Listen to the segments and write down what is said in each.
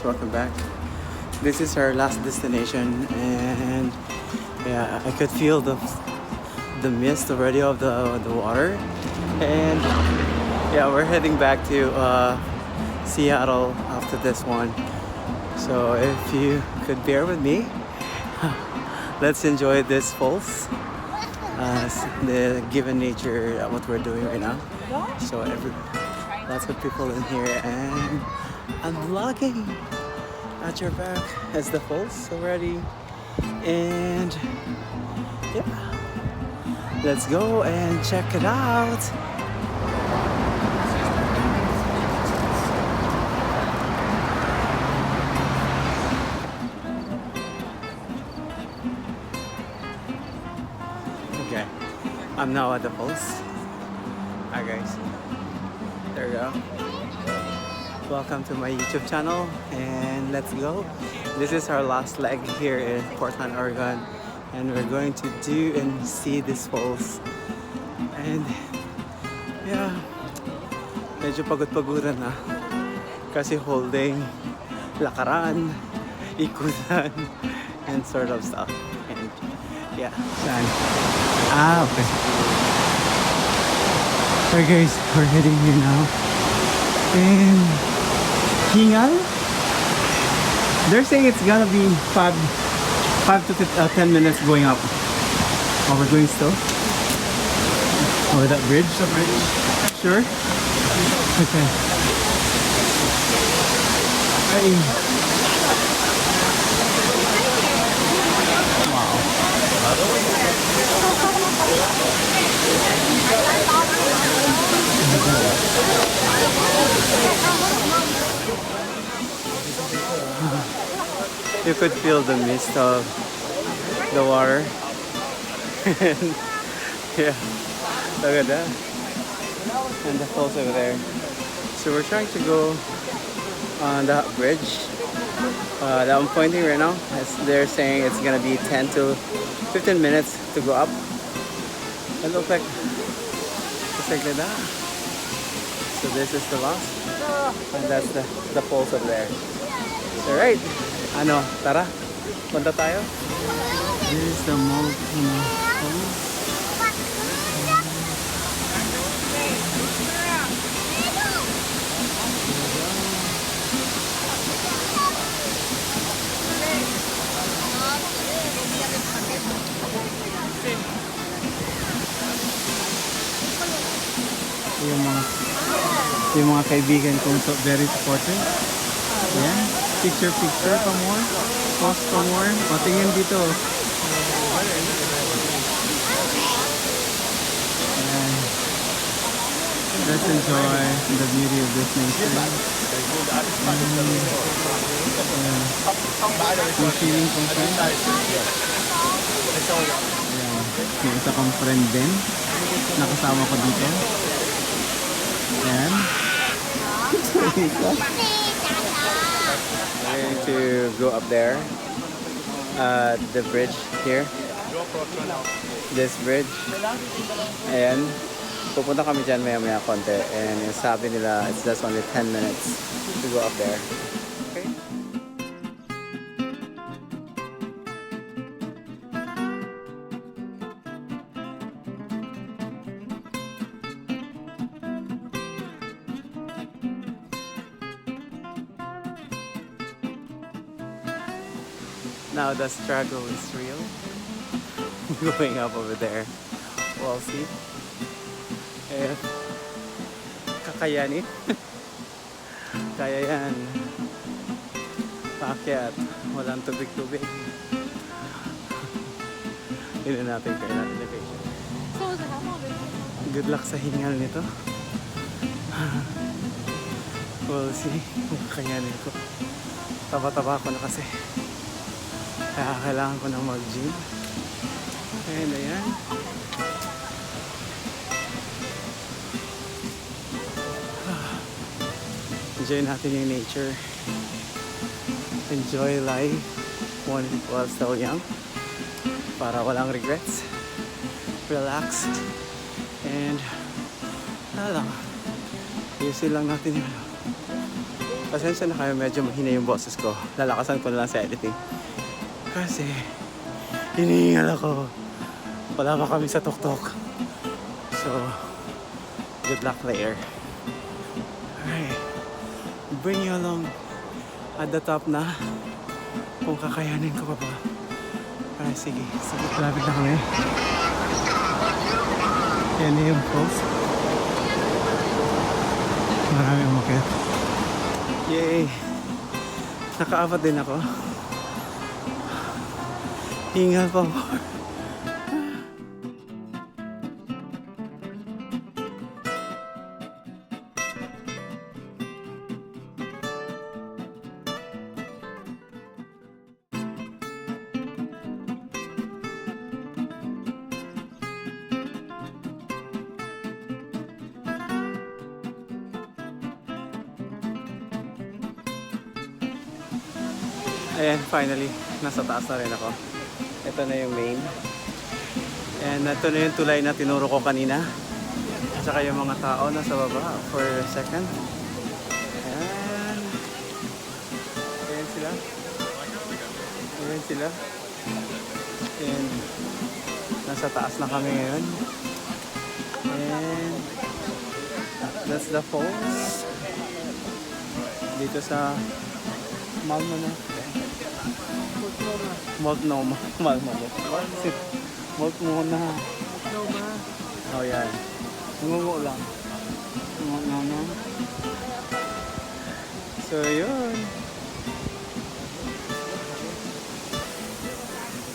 welcome back. This is our last destination, and yeah, I could feel the mist already of the water, and yeah, we're heading back to Seattle after this one. So if you could bear with me, let's enjoy this falls, the given nature of what we're doing right now. So lots of people in here, and I'm vlogging at your back as the falls already. And yeah, let's go and check it out. Okay, I'm now at the falls. Hi guys, there we go. Welcome to my YouTube channel, and let's go. This is our last leg here in Portland, Oregon, and we're going to do and see this falls. And yeah, medyo pagod-paguran na kasi holding, lakaran, ikutan, and sort of stuff. And yeah, saan? Okay. Alright guys, we're heading here now. And hingal? They're saying it's gonna be 5 to 10 minutes going up. Oh, we're going still? Over that bridge? The bridge? Sure? Okay. Hey. Wow. You could feel the mist of the water. And yeah, look at that. And the falls over there. So we're trying to go on that bridge that I'm pointing right now. They're saying it's gonna be 10 to 15 minutes to go up. It looks like just like that. So this is the last, and that's the falls over there. So right, ano, tara, punta tayo. This is the Multnomah Falls. Yung mga kaibigan kong very supportive. Yan, picture pa more, post pa more. Patingin dito. Yan. Let's enjoy the beauty of this nature. Yung feeling kong friend. May isa kong friend din. Nakasama ko dito. Yan. We're going to go up there, the bridge here, this bridge, and pupunta kami dyan maya konti, and sabi nila it's just only 10 minutes to go up there. Okay. Now the struggle is real. Going up over there. We'll see if kakayanin. Kaya yan. Paakyat. Walang tubig-tubig. Hindi natin kailan elevation. Good luck sa hingal nito. We'll see kung kakayanin ko. Taba-taba ko na kasi. Kaya kailangan ko nang mag-gym. And ayan. Enjoy natin yung nature. Enjoy life while still young. Para walang regrets. Relax. And lang. Ayusin lang natin yung Pasensya na kayo, medyo mahina yung boses ko. Lalakasan ko na lang sa editing. Kasi, hinihingal ako. Wala pa kami sa tuktok. So, good luck there. Alright. Bring you along at the top na. Kung kakayanin ko pa ba. Alright, sige. Sige, lapit na kami. Yan yung falls. Marami umakyat. Yay! Nakaapat din ako. Hingal pa mo. Ayan, finally, nasa taas na rin ako. Ito na yung main. And ito na yung tulay na tinuro ko kanina. At saka yung mga tao nasa baba for a second. Ayan. Ayan sila. Ayan sila. And nasa taas na kami ngayon. And that's the falls. Dito sa Multnomah. Multnomah. Oh, yan. Ngungo lang. Multnomah. So, yun.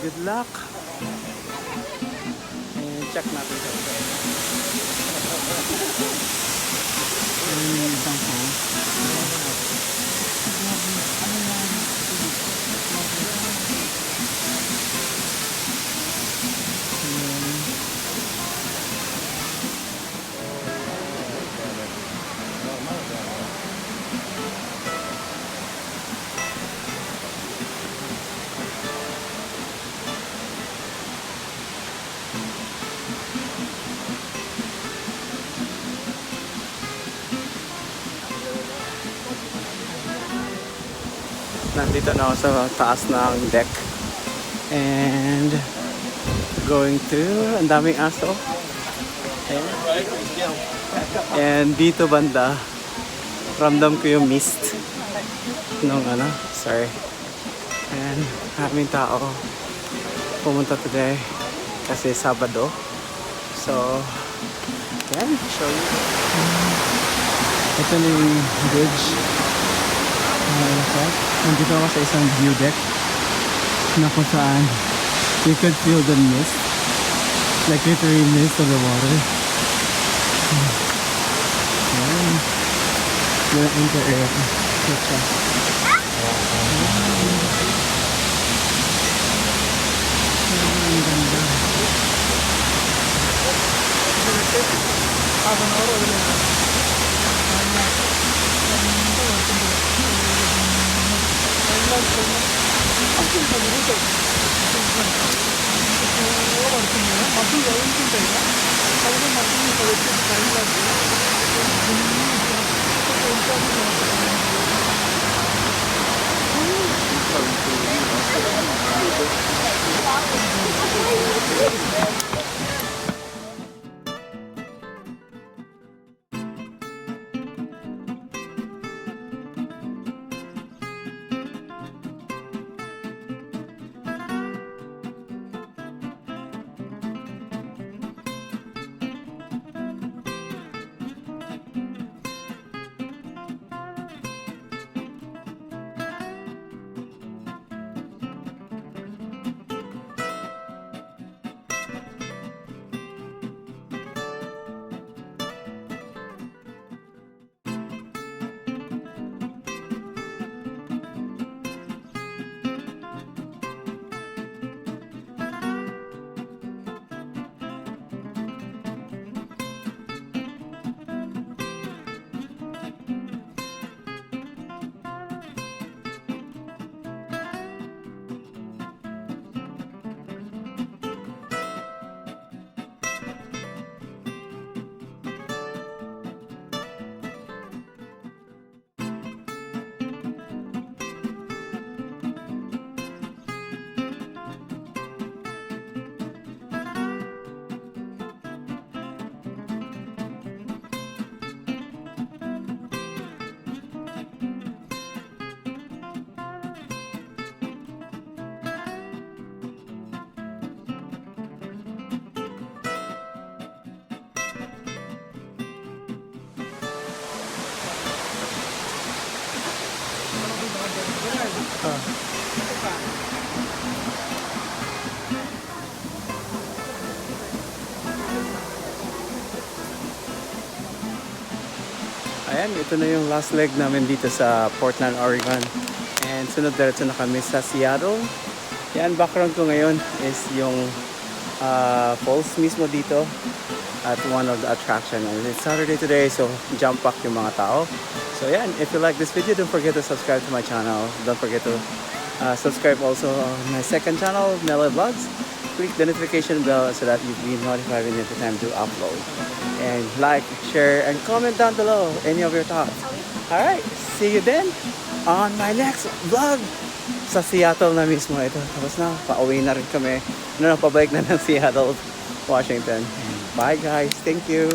Good luck. And check natin sa ito. Yung isang phone. Nandito na ako sa taas ng deck and going through, ang daming aso. And dito banda ramdam ko yung mist nung sorry. And maraming tao pumunta today kasi Sabado. So yan, show you. Ito na yung bridge. Nandito ako sa isang view deck na kung saan you could feel the mist, like literally mist of the water. Yung inter-air. Ang ganda. ayan, ito na yung last leg namin dito sa Portland, Oregon. And sunod diretso na kami sa Seattle. Yan, background ko ngayon is yung falls mismo dito at one of the attraction. And it's Saturday today, so jump pack yung mga tao. So yan, if you like this video, don't forget to subscribe to my channel. Don't forget to subscribe also on my second channel, Mellow Vlogs. Click the notification bell so that you'll be notified when every time to upload. And like, share, and comment down below any of your thoughts. Alright, see you then on my next vlog. Sa Seattle na mismo ito. Tapos na, pauwi na rin kami. Pabalik na ng Seattle, Washington. Bye guys, thank you.